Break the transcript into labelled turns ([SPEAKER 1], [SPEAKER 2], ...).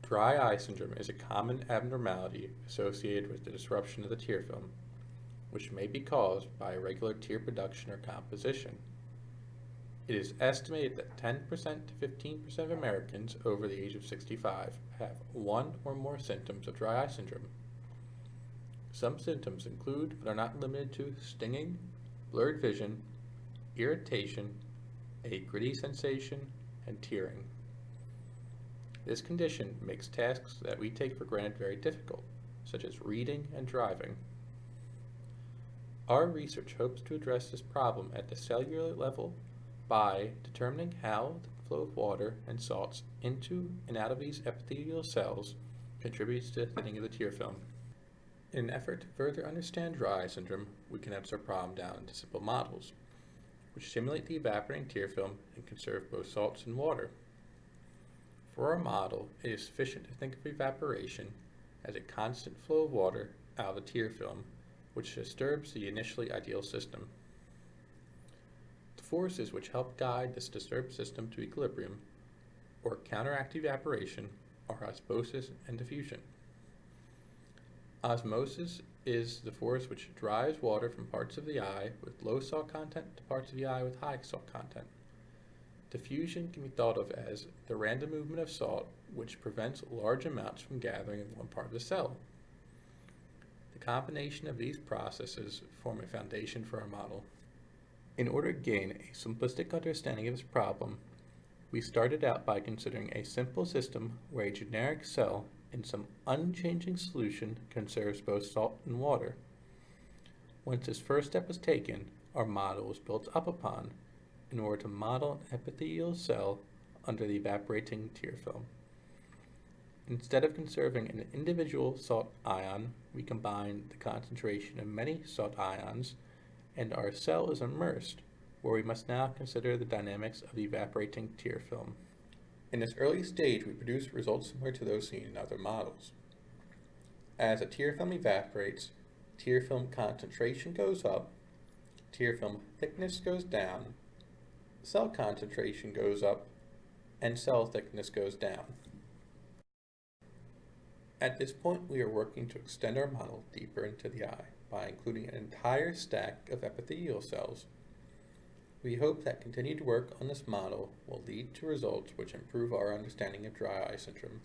[SPEAKER 1] Dry eye syndrome is a common abnormality associated with the disruption of the tear film, which may be caused by irregular tear production or composition. It is estimated that 10% to 15% of Americans over the age of 65 have one or more symptoms of dry eye syndrome. Some symptoms include, but are not limited to, stinging, blurred vision, irritation, a gritty sensation, and tearing. This condition makes tasks that we take for granted very difficult, such as reading and driving. Our research hopes to address this problem at the cellular level by determining how the flow of water and salts into and out of these epithelial cells contributes to the thinning of the tear film. In an effort to further understand dry eye syndrome, we condense our problem down into simple models, which simulate the evaporating tear film and conserve both salts and water. For our model, it is sufficient to think of evaporation as a constant flow of water out of the tear film, which disturbs the initially ideal system. The forces which help guide this disturbed system to equilibrium, or counteract evaporation, are osmosis and diffusion. Osmosis is the force which drives water from parts of the eye with low salt content to parts of the eye with high salt content. Diffusion can be thought of as the random movement of salt which prevents large amounts from gathering in one part of the cell. The combination of these processes form a foundation for our model. In order to gain a simplistic understanding of this problem, we started out by considering a simple system where a generic cell in some unchanging solution conserves both salt and water. Once this first step was taken, our model was built up upon in order to model an epithelial cell under the evaporating tear film. Instead of conserving an individual salt ion, we combine the concentration of many salt ions, and our cell is immersed, where we must now consider the dynamics of the evaporating tear film. In this early stage, we produce results similar to those seen in other models. As a tear film evaporates, tear film concentration goes up, tear film thickness goes down, cell concentration goes up, and cell thickness goes down. At this point, we are working to extend our model deeper into the eye by including an entire stack of epithelial cells. We hope that continued work on this model will lead to results which improve our understanding of dry eye syndrome.